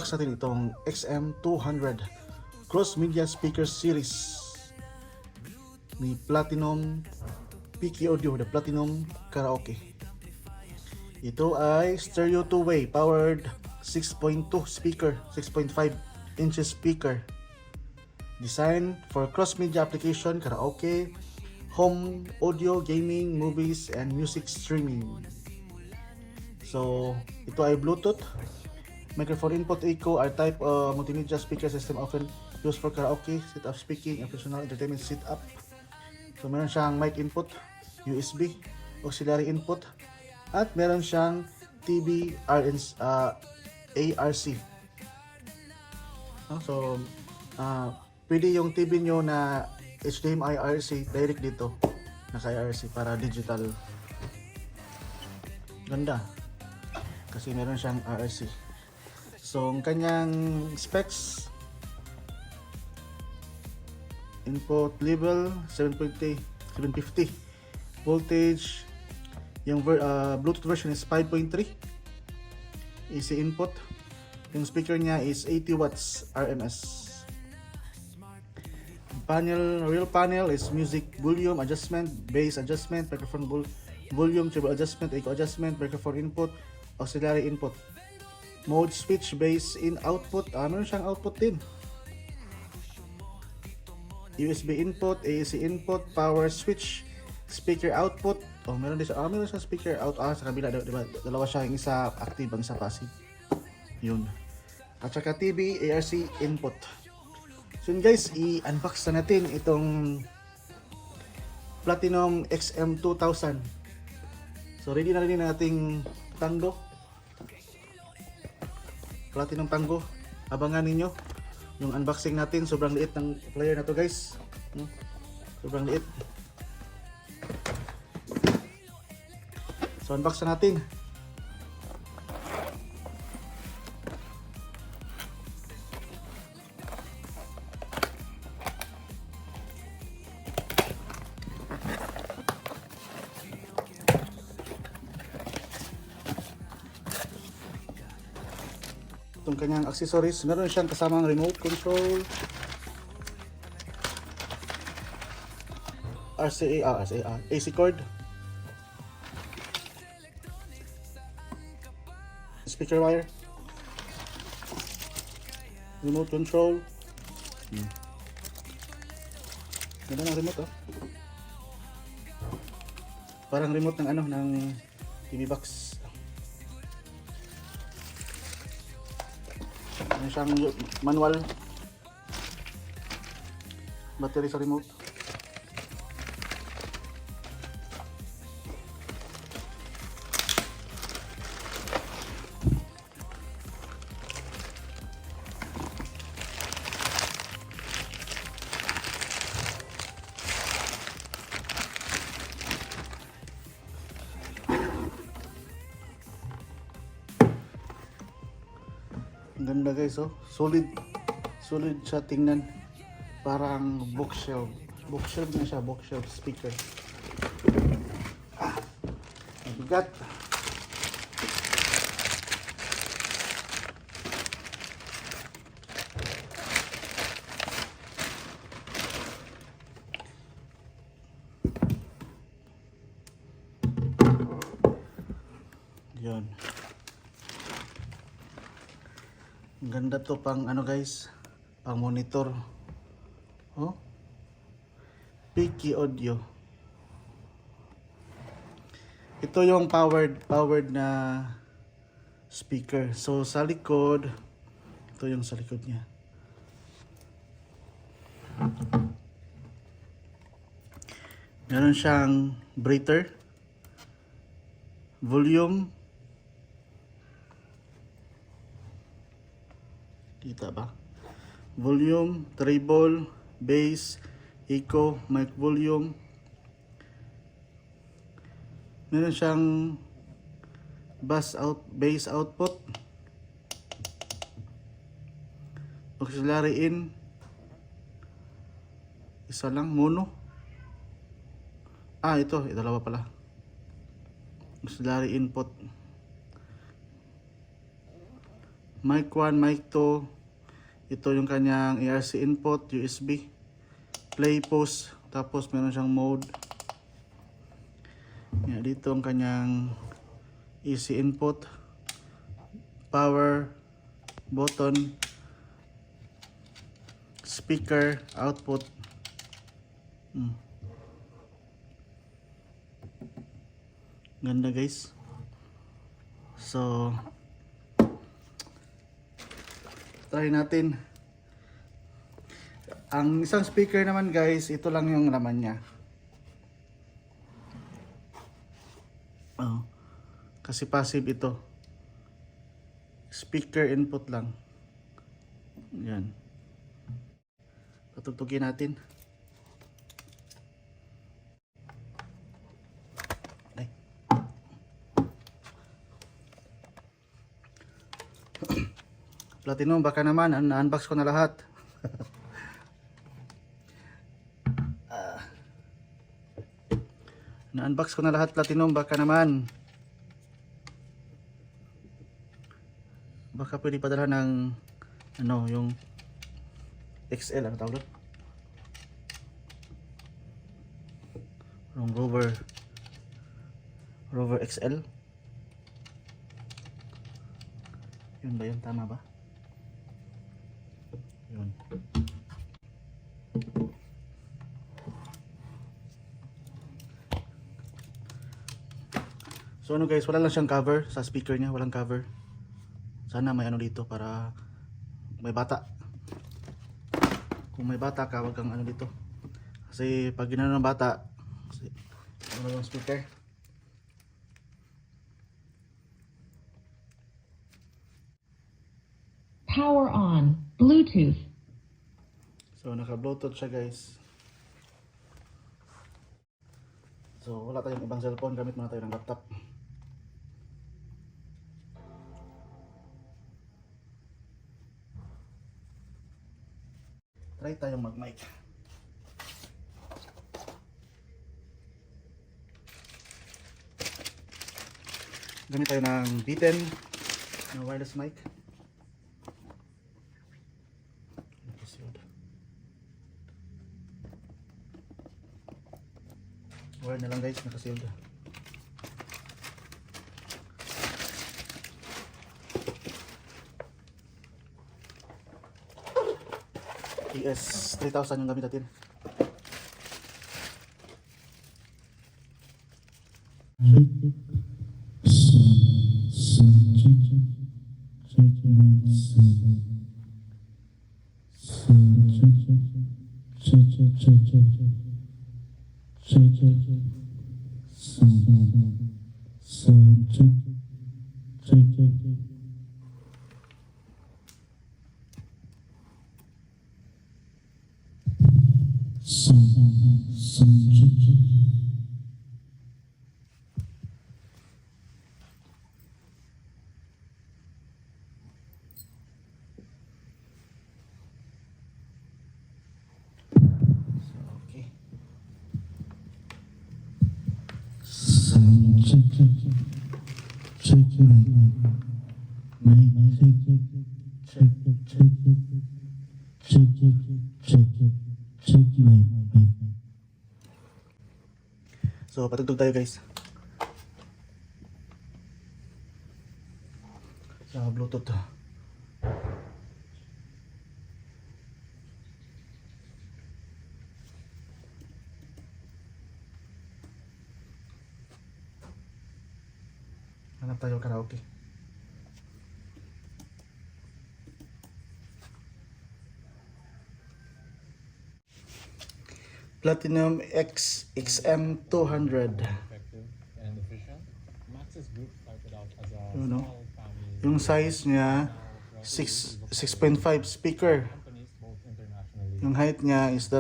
i-unbox natin itong XM200 Cross Media Speaker Series ni Platinum PK Audio, the Platinum Karaoke. Ito ay stereo two-way powered 6.2 speaker, 6.5 inches speaker. Designed for cross media application, karaoke, home audio, gaming, movies, and music streaming. So, ito ay Bluetooth. Microphone input echo are type multimedia speaker system often used for karaoke, setup speaking, and personal entertainment setup. So, meron siyang mic input, USB, auxiliary input, at meron siyang TV ARC. So, pwede yung TV nyo na HDMI RC direct dito, naka RC para digital. Ganda kasi meron siyang RC. So, ang kanyang specs, input level 750 voltage, yung Bluetooth version is 5.3, AC input, yung speaker niya is 80 watts RMS. Real panel is music volume adjustment, bass adjustment, microphone volume, treble adjustment, echo adjustment, microphone input, auxiliary input, mode switch, bass in output, meron siyang output din, USB input, AAC input, power switch, speaker output, meron din siya, meron siyang speaker out, sa kabila, diba, dalawa siya, yung isa active, ang isa passive, yun, at saka TV ARC input. So yun guys, i-unbox na natin itong Platinum XM2000. So ready na rin nating Tango, Platinum Tango. Abangan ninyo yung unboxing natin. Sobrang liit ng player na to guys, sobrang liit. So unbox na natin. Itong kanyang accessories, meron siyang kasamang remote control, AC cord, speaker wire, remote control. Ganda ng remote, parang remote ng ng TV box. Meron siyang manual, battery sa remote. Ang ganda guys, solid siya tingnan, parang bookshelf na siya, bookshelf speaker. Bigat. Yan. Ang ganda to pang guys, pang monitor. PK Audio. Ito yung powered na speaker. So sa likod, ito yung sa likod niya. Meron siyang breather, volume, kita ba? Volume, treble, bass, echo, mic volume. Meron siyang bass output, auxiliary in, isa lang, mono. Ito, dalawa pala. Auxiliary input, Mic 1, mic 2. Ito yung kanyang ARC input, USB. Play, pause. Tapos meron siyang mode. Yan, dito ang kanyang AC input. Power, button, speaker, output. Ganda guys. So try natin. Ang isang speaker naman guys, ito lang yung laman niya. Kasi passive ito. Speaker input lang. Yan. Patutugin natin. Ay. Platinum, baka naman na-unbox ko na lahat. Na-unbox ko na lahat, Platinum, baka naman. Baka pwede padala ng ano, yung XL, ano tawag doon? Yung Rover XL. Yun ba yun? Tama ba? Yun. So ano guys, wala lang siyang cover sa speaker niya, walang cover. Sana may ano dito para may bata. Kung may bata ka, wag kang ano dito. Kasi pag ginano ng bata, kasi ano yung speaker. Power on, Bluetooth. So naka-Bluetooth siya guys. So wala tayong ibang cellphone, gamit muna tayo ng laptop. Try tayong mag-mic. Gamit tayo ng B10 na wireless mic. Wire na lang guys, nakasealed. ES3000 yung gamit natin. Okay. So patugtog tayo guys sa Bluetooth. Hanap tayo karaoke. Platinum X XM200. Effective and efficient. Max's group started out as a You know, small family. yung size niya 6.5 speaker. Companies both internationally. Yung height niya is 2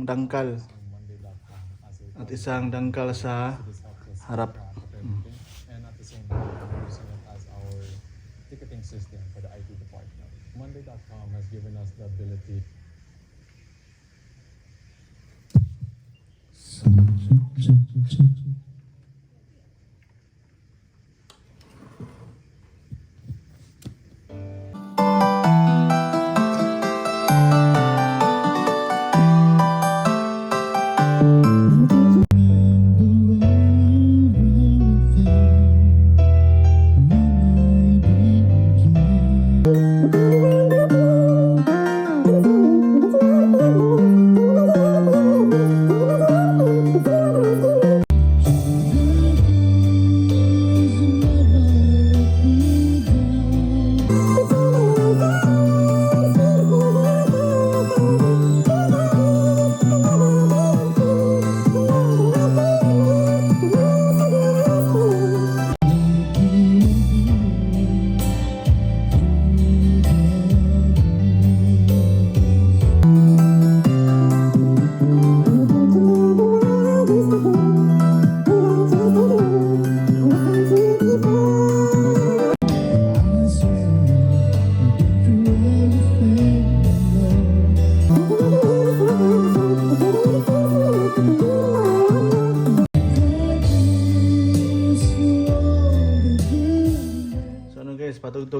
dangkal Monday.com as a at isang dangkal sa this helps us harap. track everything. And at the same time, we're using it as our ticketing system for the IT department. Monday.com has given us the ability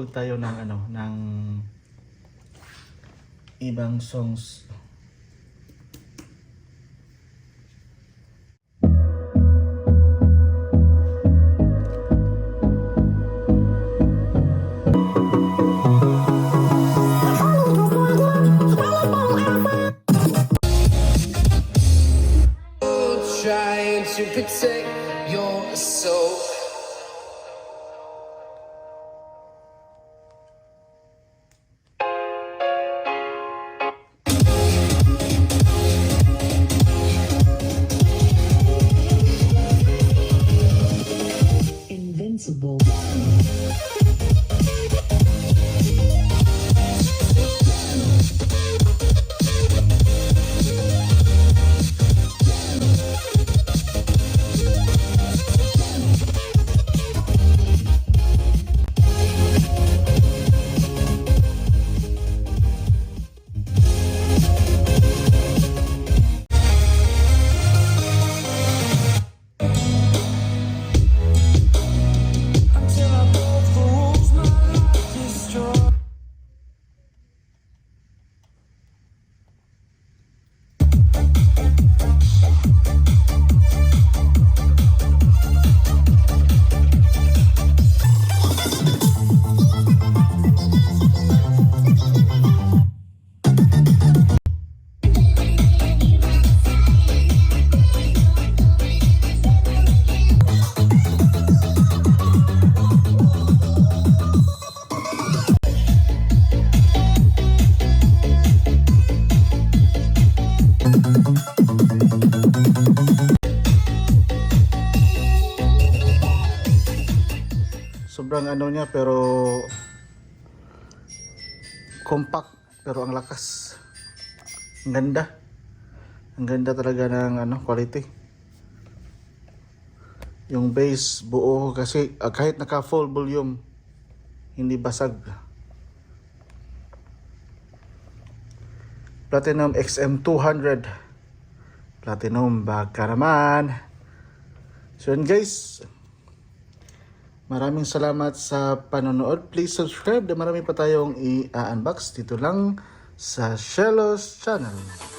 mag-download tayo ng ng ibang songs. Trying to protect your soul. Invincible. Until I broke the rules my life destroyed. Sobrang niya, pero compact, pero ang lakas. Ang ganda. Ang ganda talaga ng quality. Yung bass buo kasi kahit naka full volume hindi basag. Platinum XM200. Platinum, baka naman. So yun guys, maraming salamat sa panonood. Please subscribe. Marami pa tayong i-unbox dito lang sa Shellos Channel.